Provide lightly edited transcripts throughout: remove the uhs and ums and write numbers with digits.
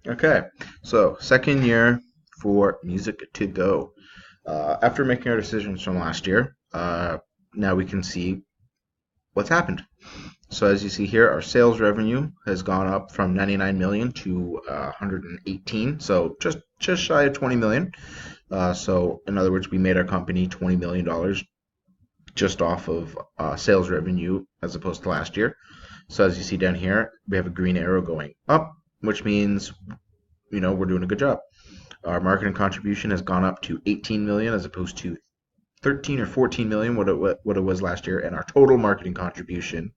Okay, so second year for Music2Go. After making our decisions from last year, now we can see what's happened. So as you see here, our sales revenue has gone up from 99 million to 118, so just shy of 20 million. So in other words, we made our company $20 million just off of sales revenue as opposed to last year. So as you see down here, we have a green arrow going up, which means we're doing a good job. Our marketing contribution has gone up to 18 million as opposed to 13 or 14 million what it was last year, and our total marketing contribution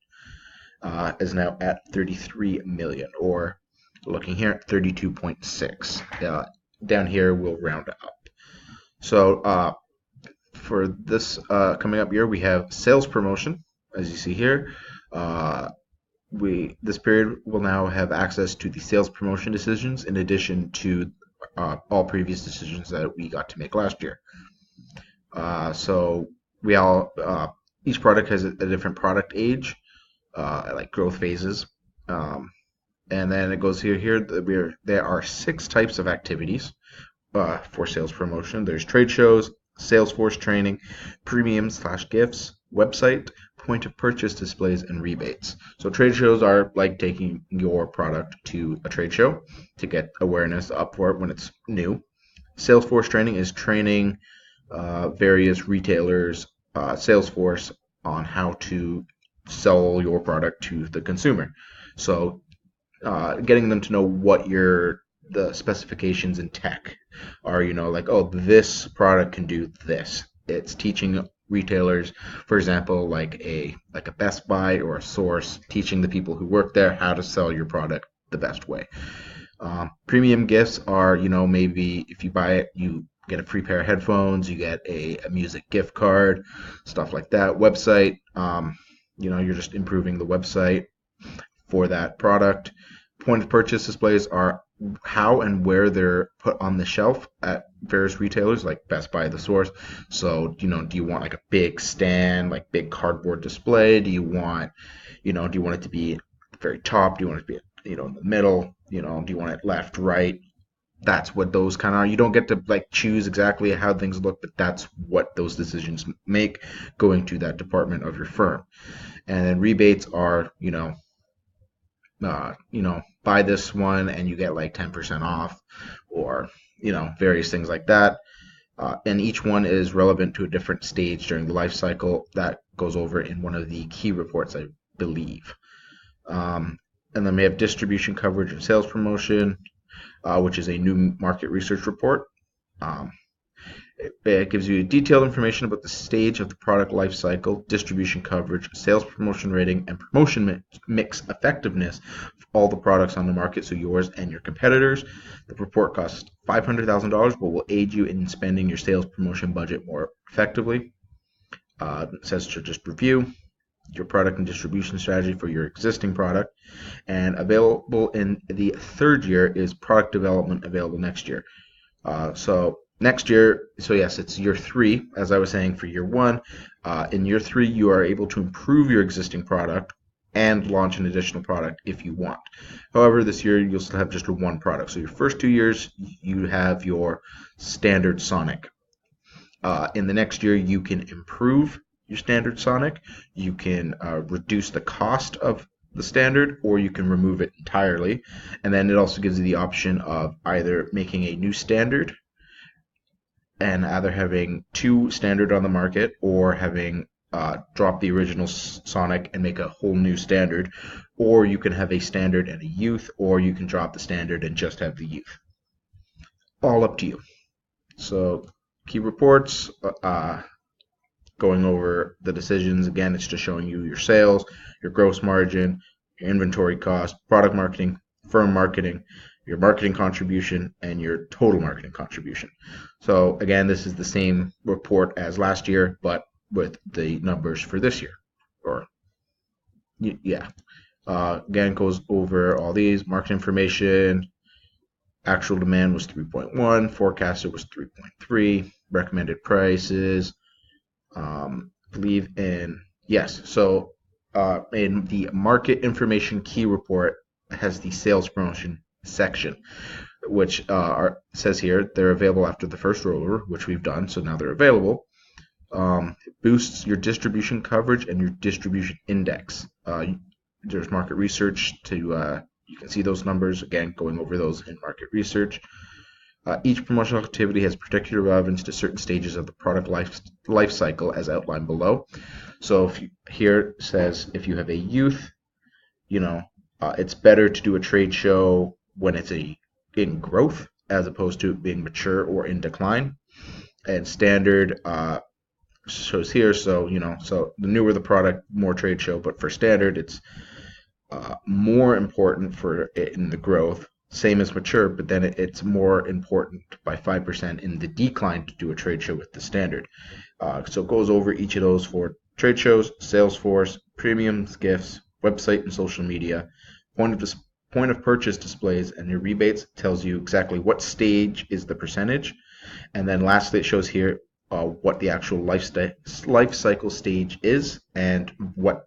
is now at 33 million, or looking here at 32.6. Down here we'll round up. So for this coming up year, we have sales promotion, as you see here. This period will now have access to the sales promotion decisions in addition to all previous decisions that we got to make last year. So we all each product has a different product age, like growth phases, and then it goes here. There are 6 types of activities for sales promotion. There's trade shows, Salesforce training, premium/gifts, website, point of purchase displays, and rebates. So trade shows are like taking your product to a trade show to get awareness up for it when it's new. Salesforce training is training various retailers, Salesforce, on how to sell your product to the consumer. So getting them to know what the specifications in tech are, like, oh, this product can do this. It's teaching retailers, for example, like a Best Buy or a Source, teaching the people who work there how to sell your product the best way. Premium gifts are, maybe if you buy it, you get a free pair of headphones, you get a music gift card, stuff like that. Website, you're just improving the website for that product. Point of purchase displays are how and where they're put on the shelf at various retailers like Best Buy, the Source. So, do you want like a big stand, like big cardboard display? Do you want it to be at the very top? Do you want it to be, in the middle? Do you want it left, right? That's what those kind of are. You don't get to like choose exactly how things look, but that's what those decisions make going to that department of your firm. And then rebates are, buy this one and you get like 10% off, or, various things like that. And each one is relevant to a different stage during the life cycle. That goes over in one of the key reports, I believe. And then we have distribution coverage and sales promotion, which is a new market research report. It gives you detailed information about the stage of the product life cycle, distribution coverage, sales promotion rating, and promotion mix effectiveness of all the products on the market, so yours and your competitors. The report costs $500,000, but will aid you in spending your sales promotion budget more effectively. It says to just review your product and distribution strategy for your existing product. And available in the third year is product development, available next year. So next year, so yes, it's year 3, as I was saying, for year 1. In year 3, you are able to improve your existing product and launch an additional product if you want. However, this year you'll still have just one product. So your first 2 years, you have your standard Sonic. In the next year, you can improve your standard Sonic. You can reduce the cost of the standard, or you can remove it entirely. And then it also gives you the option of either making a new standard and either having 2 standard on the market, or having drop the original Sonic and make a whole new standard, or you can have a standard and a youth, or you can drop the standard and just have the youth. All up to you. So key reports, going over the decisions. Again, it's just showing you your sales, your gross margin, your inventory cost, product marketing, firm marketing, your marketing contribution, and your total marketing contribution. So again, this is the same report as last year, but with the numbers for this year. Or yeah. Again, goes over all these. Market information. Actual demand was 3.1. Forecasted was 3.3. Recommended prices. Believe in, yes. So in the market information key report has the sales promotion section, which says here they're available after the first rollover, which we've done, so now they're available. It boosts your distribution coverage and your distribution index. There's market research to you can see those numbers, again, going over those in market research. Each promotional activity has particular relevance to certain stages of the product life cycle as outlined below. So here it says if you have a youth, it's better to do a trade show when it's in growth as opposed to being mature or in decline. And standard shows here, so the newer the product, more trade show, but for standard it's more important for it in the growth, same as mature, but then it's more important by 5% in the decline to do a trade show with the standard. So it goes over each of those for trade shows, sales force, premiums, gifts, website and social media, point of purchase displays, and your rebates. Tells you exactly what stage is the percentage. And then lastly, it shows here what the actual life cycle stage is and what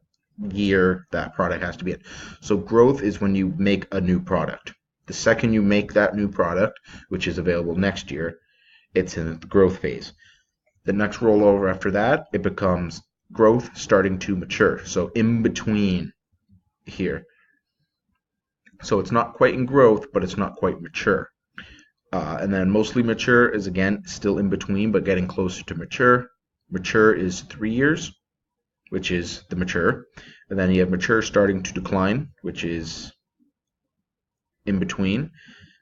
year that product has to be in. So growth is when you make a new product. The second you make that new product, which is available next year, it's in the growth phase. The next rollover after that, it becomes growth starting to mature. So in between here. So it's not quite in growth, but it's not quite mature. And then mostly mature is, again, still in between, but getting closer to mature. Mature is 3 years, which is the mature. And then you have mature starting to decline, which is in between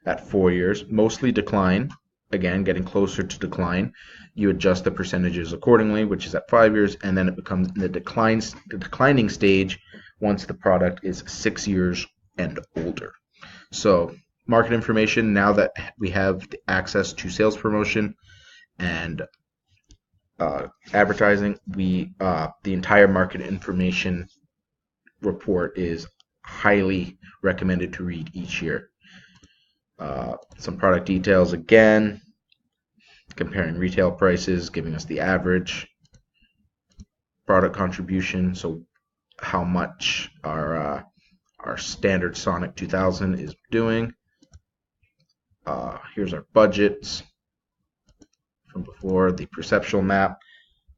at 4 years. Mostly decline, again, getting closer to decline. You adjust the percentages accordingly, which is at 5 years. And then it becomes the declining stage once the product is 6 years and older. So market information, now that we have access to sales promotion and advertising, the entire market information report is highly recommended to read each year. Some product details, again, comparing retail prices, giving us the average product contribution, so how much our standard Sonic 2000 is doing. Here's our budgets from before, the perceptual map.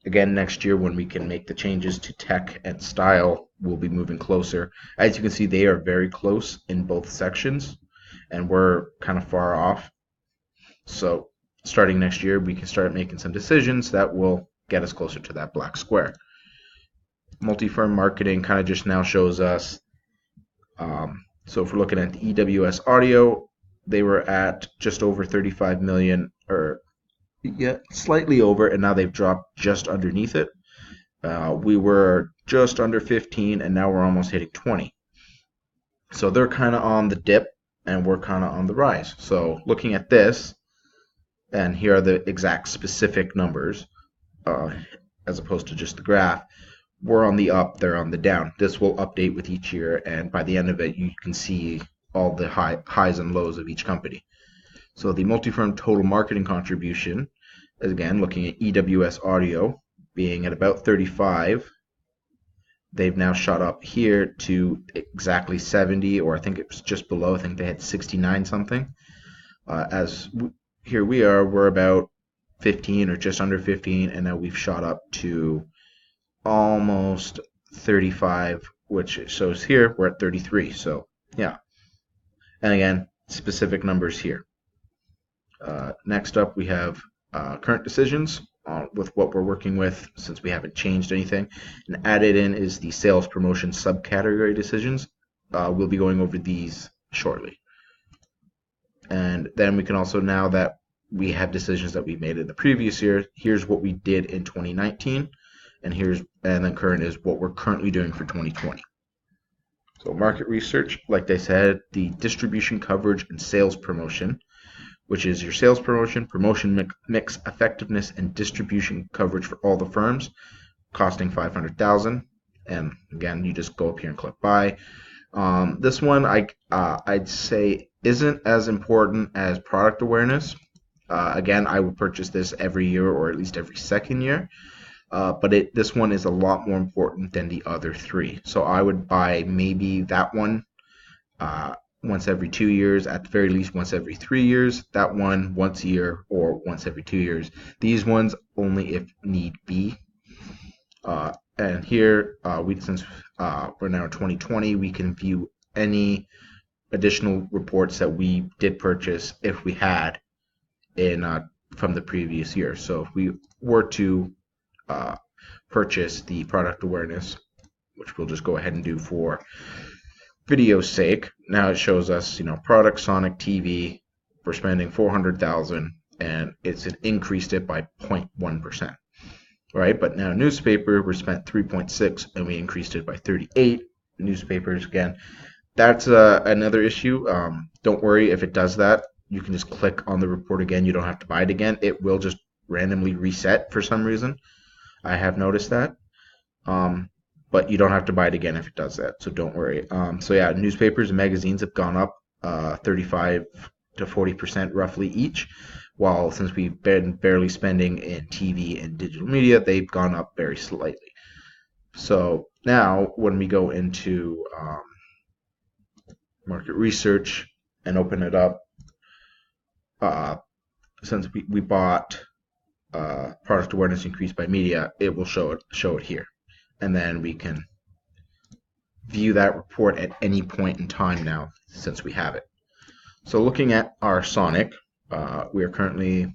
Again, next year when we can make the changes to tech and style, we'll be moving closer. As you can see, they are very close in both sections, and we're kind of far off. So starting next year, we can start making some decisions that will get us closer to that black square. Multi-firm marketing kind of just now shows us. So if we're looking at the EWS audio, they were at just over 35 million, or slightly over, and now they've dropped just underneath it. We were just under 15, and now we're almost hitting 20. So they're kind of on the dip, and we're kind of on the rise. So looking at this, and here are the exact specific numbers, as opposed to just the graph. We're on the up, they're on the down. This will update with each year, and by the end of it, you can see all the highs and lows of each company. So the multi-firm total marketing contribution is, again, looking at EWS audio being at about 35. They've now shot up here to exactly 70, or I think it was just below. I think they had 69 something. Here we are, we're about 15 or just under 15, and now we've shot up to almost 35, which shows here we're at 33. So yeah. And again, specific numbers here. Next up, we have current decisions with what we're working with, since we haven't changed anything. And added in is the sales promotion subcategory decisions. We'll be going over these shortly. And then we can also, now that we have decisions that we made in the previous year, here's what we did in 2019, and then current is what we're currently doing for 2020. So market research, like I said, the distribution coverage and sales promotion, which is your sales promotion, promotion mix effectiveness, and distribution coverage for all the firms, costing $500,000. And again, you just go up here and click buy. This one I'd say isn't as important as product awareness. Again, I would purchase this every year, or at least every second year. But this one is a lot more important than the other three. So I would buy maybe that one once every 2 years, at the very least once every 3 years. That one once a year or once every 2 years. These ones only if need be. And here, since we're now in 2020, we can view any additional reports that we did purchase if we had in from the previous year. So if we were to purchase the product awareness, which we'll just go ahead and do for video's sake, now it shows us, product Sonic TV, we're spending $400,000, and it's increased it by 0.1%. Right, but now newspaper, we spent 3.6 and we increased it by 38. Newspapers, again, that's another issue. Don't worry if it does that. You can just click on the report again. You don't have to buy it again. It will just randomly reset for some reason. I have noticed that. But you don't have to buy it again if it does that, so don't worry. So yeah, newspapers and magazines have gone up 35 to 40% roughly each, while since we've been barely spending in TV and digital media, they've gone up very slightly. So now when we go into market research and open it up, since we bought product awareness increased by media, it will show it here. And then we can view that report at any point in time now since we have it. So looking at our Sonic, we are currently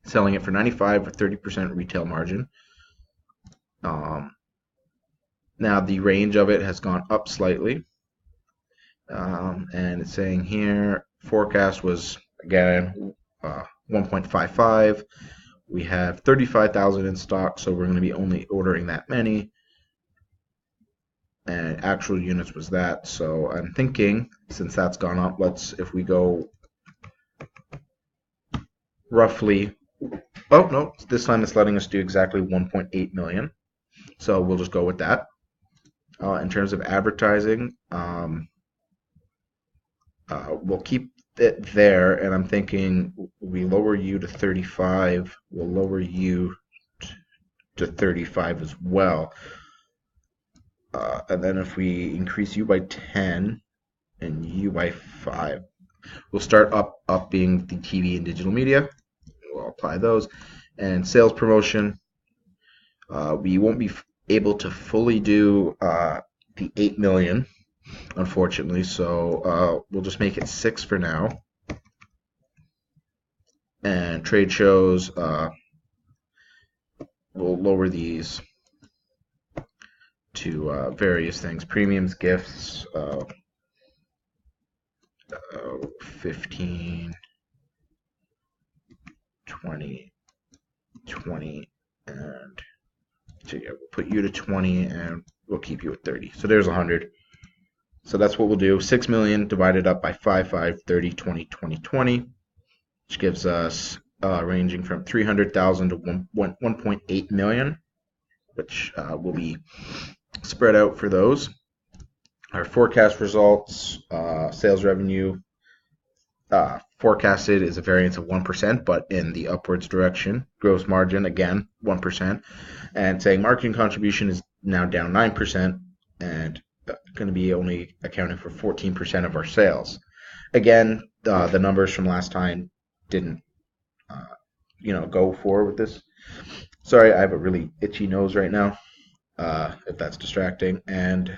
selling it for $95 or 30% retail margin. Now the range of it has gone up slightly, and it's saying here forecast was again 1.55. We have 35,000 in stock, so we're going to be only ordering that many. And actual units was that. So I'm thinking, since that's gone up, if we go roughly, oh no, this time it's letting us do exactly 1.8 million. So we'll just go with that. In terms of advertising, we'll keep it there, and I'm thinking we lower you to 35, we'll lower you to 35 as well, and then if we increase you by 10 and you by 5, we'll start upping the TV and digital media. We'll apply those, and sales promotion, we won't be able to fully do the 8 million, unfortunately, so we'll just make it 6 for now. And trade shows, we'll lower these to various things: premiums, gifts, 15, 20, 20, and so yeah, we'll put you to 20 and we'll keep you at 30. So there's 100. So that's what we'll do. 6 million divided up by 5, 5, 30, 20, 20, 20, which gives us ranging from 300,000 to 1.8 million, which will be spread out for those. Our forecast results, sales revenue forecasted is a variance of 1%, but in the upwards direction. Gross margin, again, 1%. And saying marketing contribution is now down 9% and going to be only accounting for 14% of our sales. Again, the numbers from last time didn't go forward with this. Sorry, I have a really itchy nose right now, if that's distracting. And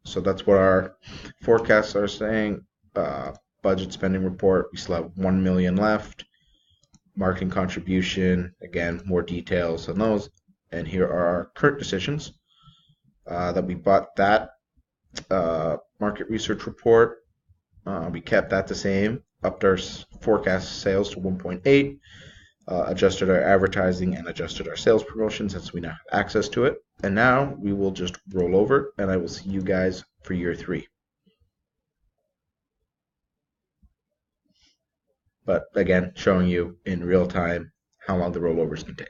so that's what our forecasts are saying. Budget spending report, we still have 1 million left. Marketing contribution, again, more details on those. And here are our current decisions that we bought that market research report. We kept that the same, upped our forecast sales to 1.8, adjusted our advertising and adjusted our sales promotion since we now have access to it. And now we will just roll over, and I will see you guys for year 3. But again, showing you in real time how long the rollovers can take.